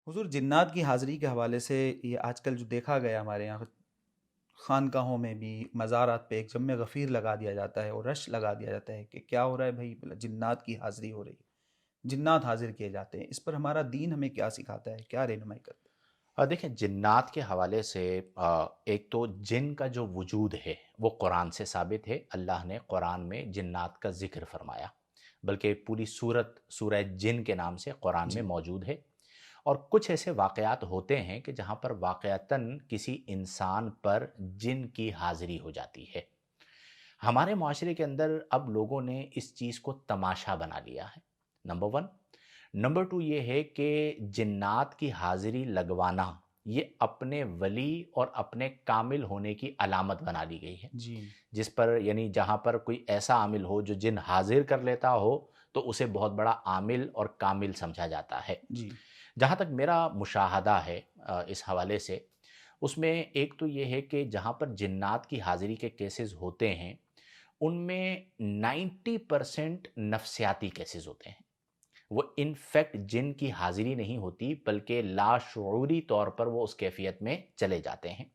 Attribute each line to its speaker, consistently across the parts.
Speaker 1: حضور، جنات کی حاضری کے حوالے سے یہ آج کل جو دیکھا گیا ہمارے یہاں خانقاہوں میں بھی، مزارات پہ ایک جم غفیر لگا دیا جاتا ہے اور رش لگا دیا جاتا ہے کہ کیا ہو رہا ہے بھائی، جنات کی حاضری ہو رہی ہے، جنات حاضر کیے جاتے ہیں۔ اس پر ہمارا دین ہمیں کیا سکھاتا ہے، کیا رہنمائی کرتا ہے؟
Speaker 2: دیکھیں، جنات کے حوالے سے ایک تو جن کا جو وجود ہے وہ قرآن سے ثابت ہے۔ اللہ نے قرآن میں جنات کا ذکر فرمایا، بلکہ پوری سورہ جن کے نام سے قرآن میں
Speaker 1: جی
Speaker 2: موجود ہے۔ اور کچھ ایسے واقعات ہوتے ہیں کہ جہاں پر واقعتاً کسی انسان پر جن کی حاضری ہو جاتی ہے۔ ہمارے معاشرے کے اندر اب لوگوں نے اس چیز کو تماشا بنا لیا ہے، نمبر ون۔ نمبر ٹو یہ ہے کہ جنات کی حاضری لگوانا یہ اپنے ولی اور اپنے کامل ہونے کی علامت بنا لی گئی ہے،
Speaker 1: جی
Speaker 2: جس پر یعنی جہاں پر کوئی ایسا عامل ہو جو جن حاضر کر لیتا ہو تو اسے بہت بڑا عامل اور کامل سمجھا جاتا ہے۔
Speaker 1: جی
Speaker 2: جہاں تک میرا مشاہدہ ہے اس حوالے سے، اس میں ایک تو یہ ہے کہ جہاں پر جنات کی حاضری کے کیسز ہوتے ہیں ان میں 90% نفسیاتی کیسز ہوتے ہیں۔ وہ انفیکٹ جن کی حاضری نہیں ہوتی بلکہ لاشعوری طور پر وہ اس کیفیت میں چلے جاتے ہیں۔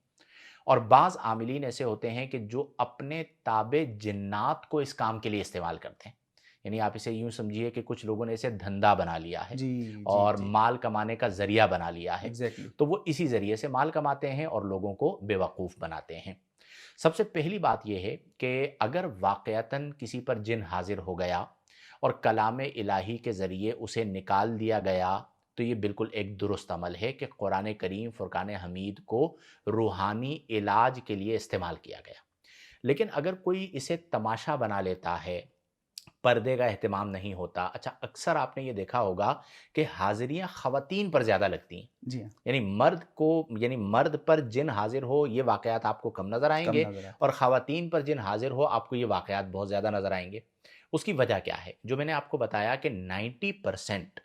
Speaker 2: اور بعض عاملین ایسے ہوتے ہیں کہ جو اپنے تابع جنات کو اس کام کے لیے استعمال کرتے ہیں۔ یعنی آپ اسے یوں سمجھیے کہ کچھ لوگوں نے اسے دھندا بنا لیا ہے
Speaker 1: جی جی
Speaker 2: اور
Speaker 1: جی
Speaker 2: مال کمانے کا ذریعہ بنا لیا ہے،
Speaker 1: ایگزیکٹلی۔
Speaker 2: تو وہ اسی ذریعے سے مال کماتے ہیں اور لوگوں کو بیوقوف بناتے ہیں۔ سب سے پہلی بات یہ ہے کہ اگر واقعتاً کسی پر جن حاضر ہو گیا اور کلام الہی کے ذریعے اسے نکال دیا گیا تو یہ بالکل ایک درست عمل ہے کہ قرآن کریم فرقان حمید کو روحانی علاج کے لیے استعمال کیا گیا۔ لیکن اگر کوئی اسے تماشا بنا لیتا ہے، پردے کا اہتمام نہیں ہوتا، اچھا اکثر آپ نے یہ دیکھا ہوگا کہ حاضریاں خواتین پر زیادہ لگتی ہیں۔
Speaker 1: جی ہاں،
Speaker 2: یعنی مرد پر جن حاضر ہو یہ واقعات آپ کو کم نظر آئیں
Speaker 1: کم
Speaker 2: گے،
Speaker 1: نظر آتے
Speaker 2: اور خواتین پر جن حاضر ہو آپ کو یہ واقعات بہت زیادہ نظر آئیں گے۔ اس کی وجہ کیا ہے؟ جو میں نے آپ کو بتایا کہ 90%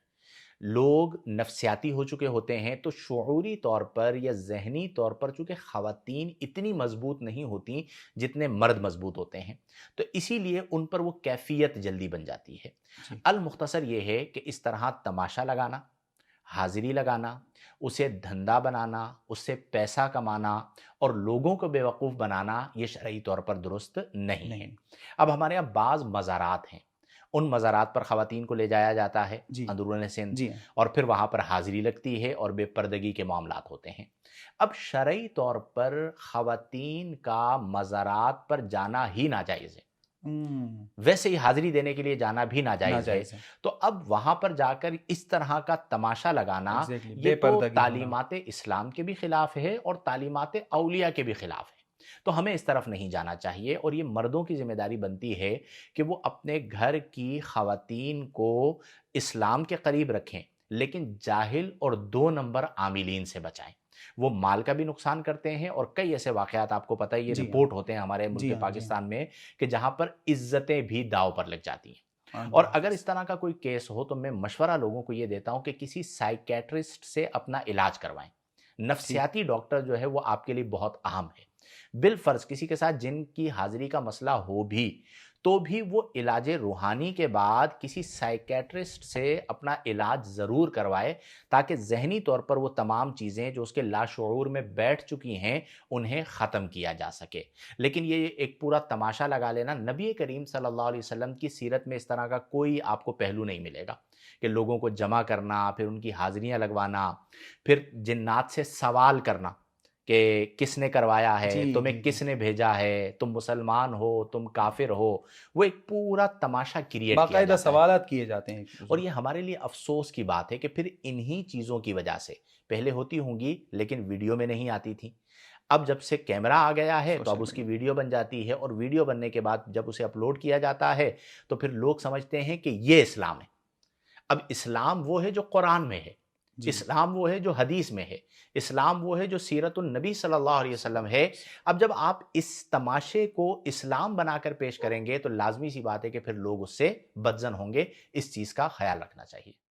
Speaker 2: لوگ نفسیاتی ہو چکے ہوتے ہیں، تو شعوری طور پر یا ذہنی طور پر چونکہ خواتین اتنی مضبوط نہیں ہوتی جتنے مرد مضبوط ہوتے ہیں، تو اسی لیے ان پر وہ کیفیت جلدی بن جاتی ہے۔
Speaker 1: ہیں۔ جی
Speaker 2: المختصر یہ ہے کہ اس طرح تماشا لگانا، حاضری لگانا، اسے دھندا بنانا، اس سے پیسہ کمانا اور لوگوں کو بیوقوف بنانا یہ شرعی طور پر درست نہیں ہے۔
Speaker 1: نہیں۔
Speaker 2: اب ہمارے یہاں بعض مزارات ہیں، ان مزارات پر خواتین کو لے جایا جاتا ہے
Speaker 1: جی
Speaker 2: اندرون سندھ،
Speaker 1: جی ہاں،
Speaker 2: اور پھر وہاں پر حاضری لگتی ہے اور بے پردگی کے معاملات ہوتے ہیں۔ اب شرعی طور پر خواتین کا مزارات پر جانا ہی ناجائز ہے، ویسے ہی حاضری دینے کے لیے جانا بھی ناجائز ہے۔
Speaker 1: ناجائز ہے،
Speaker 2: تو اب وہاں پر جا کر اس طرح کا تماشا لگانا
Speaker 1: ایگزیکٹلی،
Speaker 2: یہ
Speaker 1: بے
Speaker 2: تو
Speaker 1: پردگی ہونا۔
Speaker 2: تعلیمات اسلام کے بھی خلاف ہے اور تعلیمات اولیاء کے بھی خلاف ہے۔ تو ہمیں اس طرف نہیں جانا چاہیے، اور یہ مردوں کی ذمہ داری بنتی ہے کہ وہ اپنے گھر کی خواتین کو اسلام کے قریب رکھیں، لیکن جاہل اور دو نمبر عاملین سے بچائیں۔ وہ مال کا بھی نقصان کرتے ہیں، اور کئی ایسے واقعات آپ کو پتہ ہے، یہ
Speaker 1: جی ہاں
Speaker 2: رپورٹ ہوتے ہیں ہمارے
Speaker 1: جی
Speaker 2: ملک
Speaker 1: ہاں جی ہاں،
Speaker 2: پاکستان میں، کہ جہاں پر عزتیں بھی داؤ پر لگ جاتی ہیں۔ اور
Speaker 1: اللہ
Speaker 2: اگر
Speaker 1: حافظ۔
Speaker 2: اس طرح کا کوئی کیس ہو تو میں مشورہ لوگوں کو یہ دیتا ہوں کہ کسی سائیکیٹرسٹ سے اپنا علاج کروائیں۔
Speaker 1: ٹھیک۔
Speaker 2: نفسیاتی ڈاکٹر جو ہے وہ آپ کے لیے بہت اہم ہے۔ بالفرض کسی کے ساتھ جن کی حاضری کا مسئلہ ہو بھی تو بھی وہ علاج روحانی کے بعد کسی سائیکیٹرسٹ سے اپنا علاج ضرور کروائے، تاکہ ذہنی طور پر وہ تمام چیزیں جو اس کے لاشعور میں بیٹھ چکی ہیں انہیں ختم کیا جا سکے۔ لیکن یہ ایک پورا تماشا لگا لینا، نبی کریم صلی اللہ علیہ وسلم کی سیرت میں اس طرح کا کوئی آپ کو پہلو نہیں ملے گا کہ لوگوں کو جمع کرنا، پھر ان کی حاضریاں لگوانا، پھر جنات سے سوال کرنا کہ کس نے کروایا ہے،
Speaker 1: جی
Speaker 2: تمہیں
Speaker 1: جی جی،
Speaker 2: کس نے بھیجا ہے، تم مسلمان ہو، تم کافر ہو۔ وہ ایک پورا تماشا کریٹ کیا
Speaker 1: باقاعدہ
Speaker 2: جاتا ہے،
Speaker 1: سوالات کیے جاتے ہیں ایک
Speaker 2: اور
Speaker 1: دوسرے
Speaker 2: یہ
Speaker 1: سے۔
Speaker 2: ہمارے لیے افسوس کی بات ہے کہ پھر انہی چیزوں کی وجہ سے پہلے ہوتی ہوں گی لیکن ویڈیو میں نہیں آتی تھی، اب جب سے کیمرہ آ گیا ہے تو اب
Speaker 1: سوشل
Speaker 2: اس کی
Speaker 1: میڈیا،
Speaker 2: ویڈیو بن جاتی ہے، اور ویڈیو بننے کے بعد جب اسے اپلوڈ کیا جاتا ہے تو پھر لوگ سمجھتے ہیں کہ یہ اسلام ہے۔ اب اسلام وہ ہے جو قرآن میں ہے،
Speaker 1: جی
Speaker 2: اسلام وہ ہے جو حدیث میں ہے، اسلام وہ ہے جو سیرت النبی صلی اللہ علیہ
Speaker 1: صلی
Speaker 2: وسلم
Speaker 1: اللہ
Speaker 2: ہے۔
Speaker 1: علیہ وسلم۔
Speaker 2: اب جب آپ اس تماشے کو اسلام بنا کر پیش کریں گے تو لازمی سی بات ہے کہ پھر لوگ اس سے بدظن ہوں گے۔ اس چیز کا خیال رکھنا چاہیے۔